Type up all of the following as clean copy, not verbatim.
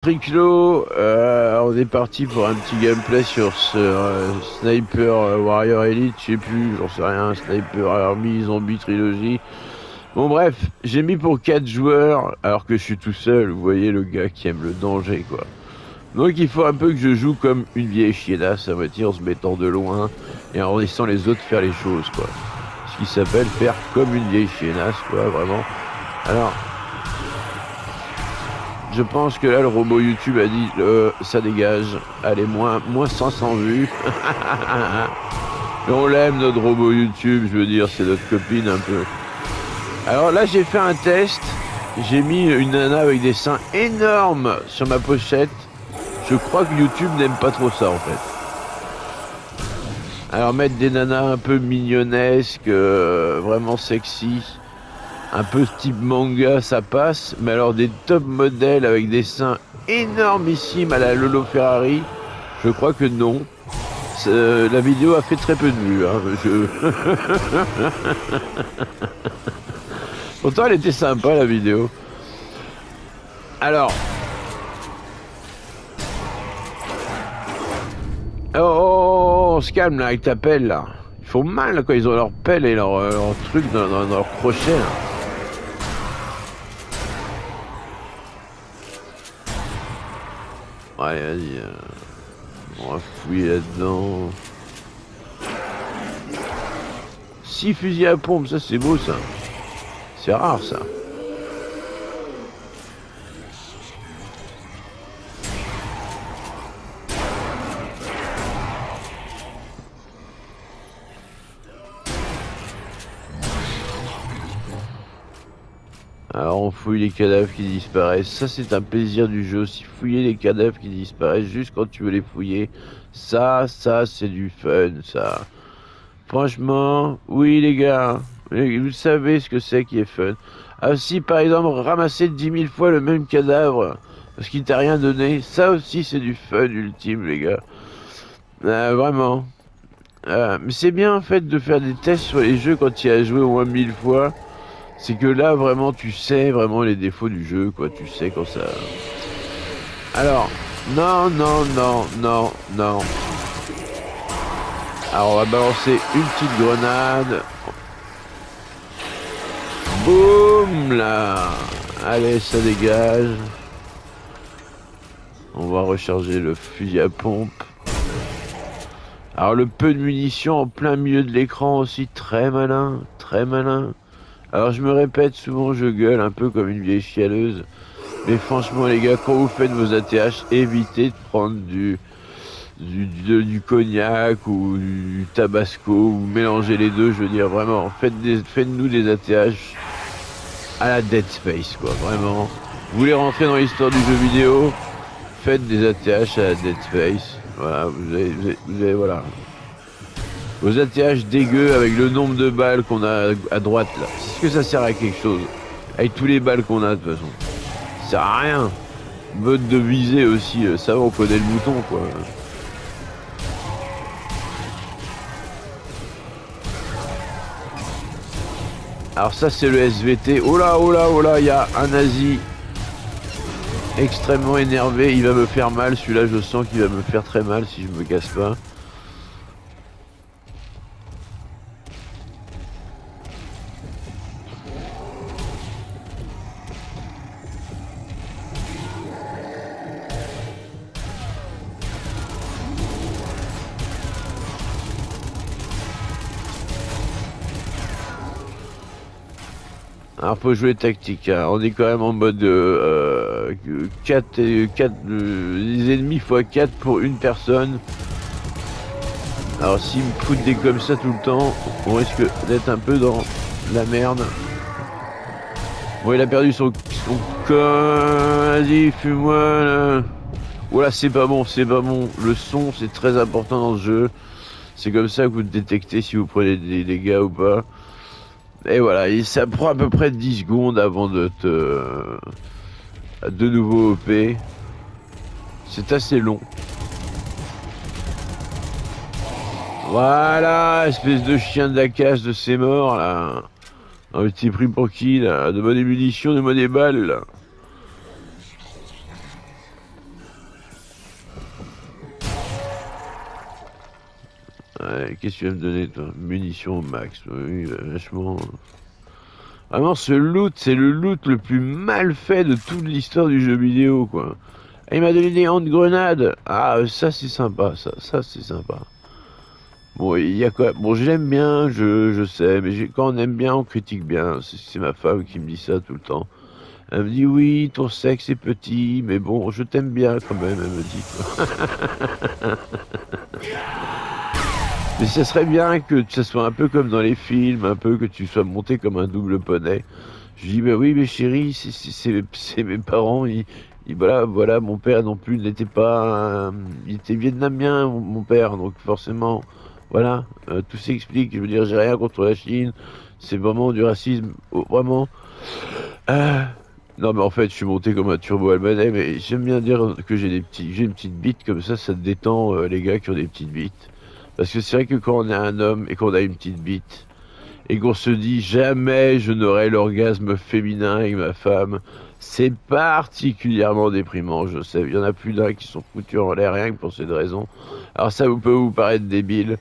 Triclo, on est parti pour un petit gameplay sur ce Sniper Warrior Elite, je sais plus, j'en sais rien, Sniper Army, Zombie Trilogy. Bon bref, j'ai mis pour 4 joueurs, alors que je suis tout seul, vous voyez le gars qui aime le danger quoi. Donc il faut un peu que je joue comme une vieille chiennasse, à moitié en se mettant de loin et en laissant les autres faire les choses quoi. Ce qui s'appelle faire comme une vieille chiennasse quoi, vraiment. Alors... je pense que là, le robot YouTube a dit ça dégage. Allez, moins 500 vues. Mais on l'aime, notre robot YouTube, je veux dire, c'est notre copine un peu. Alors là, j'ai fait un test. J'ai mis une nana avec des seins énormes sur ma pochette. Je crois que YouTube n'aime pas trop ça, en fait. Alors, mettre des nanas un peu mignonnesques, vraiment sexy. Un peu type manga, ça passe, mais alors des top modèles avec des seins énormissimes à la Lolo Ferrari, je crois que non. La vidéo a fait très peu de vues. Hein. Pourtant, elle était sympa, la vidéo. Alors... oh, on se calme, là, avec ta pelle, là. Ils font mal, là, quand ils ont leur pelle et leur truc dans leur crochet, là. Ouais, vas-y, on va fouiller là-dedans. 6 fusils à pompe, ça c'est beau ça. C'est rare ça. Alors on fouille les cadavres qui disparaissent. Ça c'est un plaisir du jeu aussi. Fouiller les cadavres qui disparaissent juste quand tu veux les fouiller. Ça c'est du fun ça. Franchement, oui les gars. Vous savez ce que c'est qui est fun. Ah si par exemple ramasser 10 000 fois le même cadavre parce qu'il t'a rien donné. Ça aussi c'est du fun ultime les gars. Vraiment. Mais c'est bien en fait de faire des tests sur les jeux quand il y a joué au moins 1000 fois. C'est que là, vraiment, tu sais vraiment les défauts du jeu, quoi. Tu sais quand ça... alors, non. Alors, on va balancer une petite grenade. Boum, là. Allez, ça dégage. On va recharger le fusil à pompe. Alors, le peu de munitions en plein milieu de l'écran aussi, très malin, très malin. Alors je me répète, souvent je gueule un peu comme une vieille chialeuse. Mais franchement les gars, quand vous faites vos ATH, évitez de prendre du cognac ou du tabasco, ou mélangez les deux, je veux dire vraiment, faites-nous des ATH à la Dead Space quoi, vraiment. Vous voulez rentrer dans l'histoire du jeu vidéo, faites des ATH à la Dead Space. Voilà, vous avez voilà. Vos ATH dégueux avec le nombre de balles qu'on a à droite là. Est-ce que ça sert à quelque chose? Avec tous les balles qu'on a de toute façon. Ça sert à rien. Mode de visée aussi, ça va, on connaît le bouton quoi. Alors ça c'est le SVT. Oh là, il y a un nazi extrêmement énervé. Il va me faire mal, celui-là je sens qu'il va me faire très mal si je me casse pas. Alors faut jouer tactique, hein. On est quand même en mode 4 les ennemis x 4 pour une personne. Alors s'ils me foutent des comme ça tout le temps, on risque d'être un peu dans la merde. Bon il a perdu son vas-y fume-moi là. Voilà c'est pas bon, le son c'est très important dans ce jeu. C'est comme ça que vous détectez si vous prenez des dégâts ou pas. Et voilà, et ça prend à peu près 10 secondes avant de nouveau OP. C'est assez long. Voilà, espèce de chien de la casse de ces morts là. Ah mais t'es pris pour qui là? Donne-moi des munitions, donne-moi des balles là. Ouais, qu'est-ce que tu vas me donner, toi? Munitions au max. Oui, vachement. Vraiment, ce loot, c'est le loot le plus mal fait de toute l'histoire du jeu vidéo, quoi. Et il m'a donné des hand-grenades. Ah, ça, c'est sympa, ça, c'est sympa. Bon, il y a quoi? Bon, j'aime bien, je sais, mais quand on aime bien, on critique bien. C'est ma femme qui me dit ça tout le temps. Elle me dit, oui, ton sexe est petit, mais bon, je t'aime bien quand même, elle me dit, quoi. Mais ça serait bien que ça soit un peu comme dans les films, un peu que tu sois monté comme un double poney. Je dis, bah oui, mais chérie, c'est mes parents, voilà, mon père non plus n'était pas, il était vietnamien, mon père, donc forcément, voilà, tout s'explique. Je veux dire, j'ai rien contre la Chine, c'est vraiment du racisme, vraiment. Euh, non, mais en fait, je suis monté comme un turbo albanais, mais j'aime bien dire que j'ai une petite bite comme ça détend les gars qui ont des petites bites. Parce que c'est vrai que quand on est un homme et qu'on a une petite bite, et qu'on se dit jamais je n'aurai l'orgasme féminin avec ma femme, c'est particulièrement déprimant, je sais. Il y en a plus d'un qui sont foutus en l'air rien que pour cette raison. Alors ça peut vous paraître débile,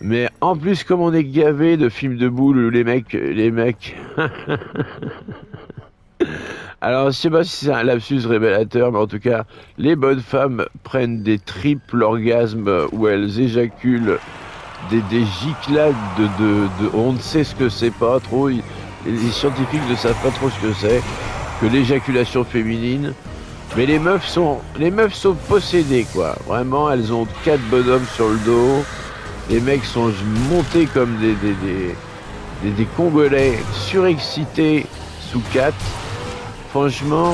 mais en plus comme on est gavé de films de boules où les mecs. Alors, je sais pas si c'est un lapsus révélateur, mais en tout cas, les bonnes femmes prennent des triples orgasmes où elles éjaculent des giclades on ne sait ce que c'est pas trop, les scientifiques ne savent pas trop ce que c'est, que l'éjaculation féminine. Mais les meufs sont possédées, quoi. Vraiment, elles ont 4 bonhommes sur le dos. Les mecs sont montés comme des Congolais surexcités sous 4. Franchement,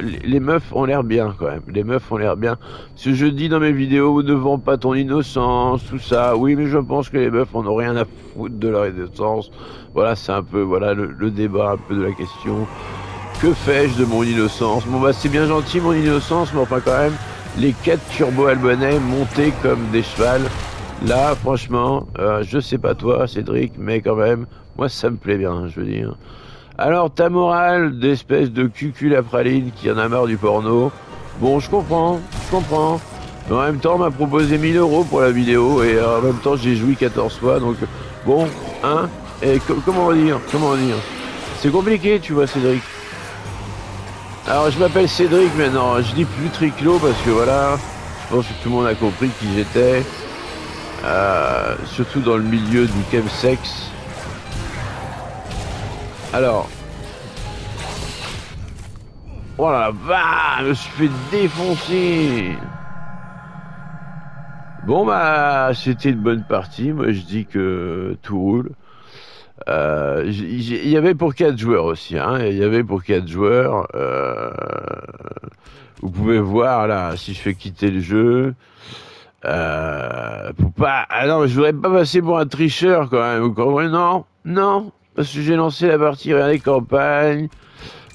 les meufs ont l'air bien quand même. Les meufs ont l'air bien. Ce que je dis dans mes vidéos, ne vends pas ton innocence, tout ça. Oui, mais je pense que les meufs en ont rien à foutre de leur innocence. Voilà, c'est un peu voilà le débat un peu de la question. Que fais-je de mon innocence? Bon bah c'est bien gentil mon innocence, mais enfin quand même, les 4 turbo-albanais montés comme des chevals. Là, franchement, je sais pas toi, Cédric, mais quand même, moi ça me plaît bien, je veux dire. Alors, ta morale d'espèce de cucul à praline qui en a marre du porno, bon, je comprends. Mais en même temps, on m'a proposé 1000 euros pour la vidéo et en même temps, j'ai joui 14 fois, donc bon, hein, et comment dire, c'est compliqué, tu vois, Cédric. Alors, je m'appelle Cédric maintenant, je dis plus Triclo parce que voilà, je pense que tout le monde a compris qui j'étais, surtout dans le milieu du chemsex. Alors, voilà, bah, je me suis fait défoncer. Bon bah, c'était une bonne partie. Moi, je dis que tout roule. Il y avait pour 4 joueurs aussi, hein. Il y avait pour 4 joueurs. Vous pouvez voir là, si je fais quitter le jeu. Pour pas. Ah non, je voudrais pas passer pour un tricheur quand même. Vous comprenez? Non, non, parce que j'ai lancé la partie, regardez, campagne.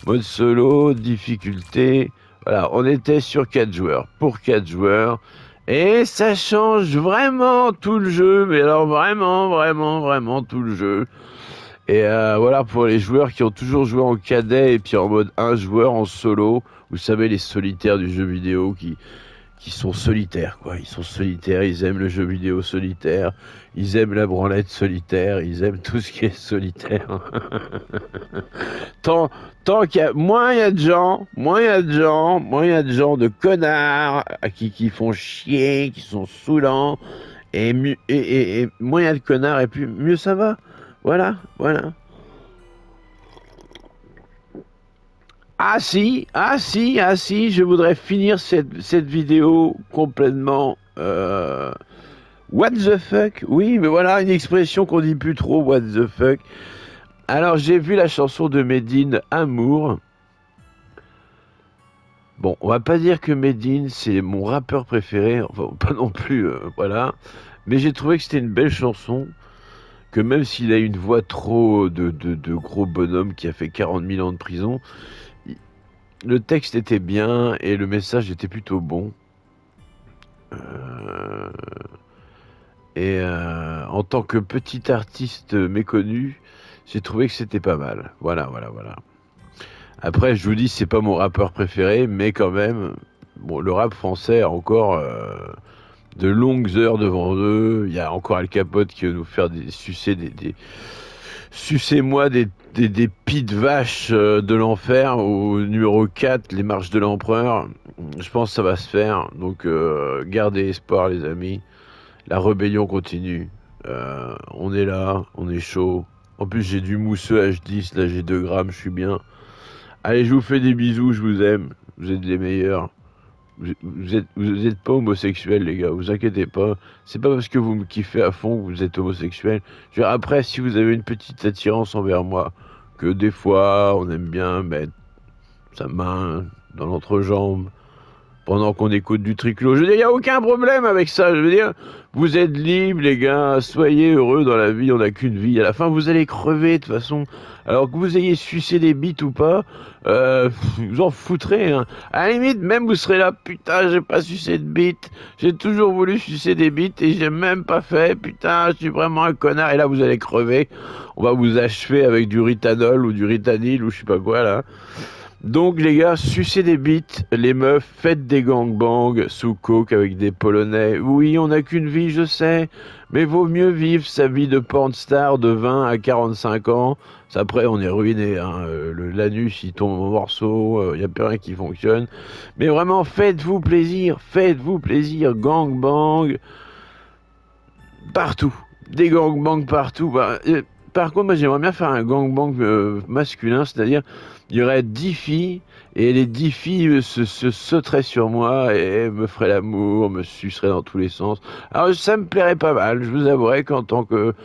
Mode solo, difficulté. Voilà, on était sur 4 joueurs. Pour 4 joueurs. Et ça change vraiment tout le jeu. Mais alors vraiment tout le jeu. Et voilà, pour les joueurs qui ont toujours joué en cadet et puis en mode un joueur en solo. Vous savez, les solitaires du jeu vidéo qui sont solitaires, quoi. Ils sont solitaires, ils aiment le jeu vidéo solitaire, ils aiment la branlette solitaire, ils aiment tout ce qui est solitaire. tant qu'il y a, moins il y a de gens, de connards qui font chier, qui sont saoulants, et moins il y a de connards, et puis mieux ça va. Voilà. Je voudrais finir cette vidéo complètement what the fuck. Oui, mais voilà une expression qu'on dit plus trop, what the fuck. Alors j'ai vu la chanson de Medine, Amour. Bon, on va pas dire que Medine c'est mon rappeur préféré, enfin pas non plus, voilà. Mais j'ai trouvé que c'était une belle chanson, que même s'il a une voix trop de gros bonhomme qui a fait 40 000 ans de prison, le texte était bien et le message était plutôt bon. En tant que petit artiste méconnu, j'ai trouvé que c'était pas mal. Voilà. Après, je vous dis, c'est pas mon rappeur préféré, mais quand même, bon, le rap français a encore de longues heures devant eux. Il y a encore Al Capote qui veut nous faire sucer sucez-moi des pieds de vache de l'enfer au numéro 4, les marches de l'empereur. Je pense que ça va se faire. Donc gardez espoir les amis. La rébellion continue. On est là, on est chaud. En plus j'ai du mousseux H10, là j'ai 2 grammes, je suis bien. Allez, je vous fais des bisous, je vous aime. Vous êtes les meilleurs. Vous êtes pas homosexuels, les gars, vous inquiétez pas. C'est pas parce que vous me kiffez à fond que vous êtes homosexuel. Je veux dire, après, si vous avez une petite attirance envers moi, que des fois, on aime bien mettre sa main dans l'entrejambe pendant qu'on écoute du triclo. Je veux dire, il n'y a aucun problème avec ça. Je veux dire, vous êtes libres, les gars. Soyez heureux dans la vie. On n'a qu'une vie. À la fin, vous allez crever, de toute façon. Alors que vous ayez sucé des bites ou pas, vous en foutrez. Hein. À la limite, même vous serez là, putain, j'ai pas sucé de bites. J'ai toujours voulu sucer des bites et j'ai même pas fait. Putain, je suis vraiment un connard. Et là, vous allez crever. On va vous achever avec du ritanol ou du ritanil ou je sais pas quoi, là. Donc les gars, sucez des bites, les meufs, faites des gangbangs sous coke avec des Polonais. Oui, on n'a qu'une vie, je sais, mais vaut mieux vivre sa vie de pornstar de 20 à 45 ans. Après, on est ruiné, hein. L'anus, il tombe en morceaux, y a plus rien qui fonctionne. Mais vraiment, faites-vous plaisir, gangbang, partout. Des gangbangs partout. Par contre, moi, j'aimerais bien faire un gangbang masculin, c'est-à-dire, il y aurait 10 filles, et les 10 filles se sauteraient sur moi et me feraient l'amour, me suceraient dans tous les sens. Alors, ça me plairait pas mal, je vous avouerai qu'en tant que...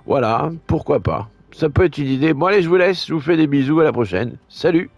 Voilà, pourquoi pas. Ça peut être une idée. Bon, allez, je vous laisse, je vous fais des bisous, à la prochaine. Salut!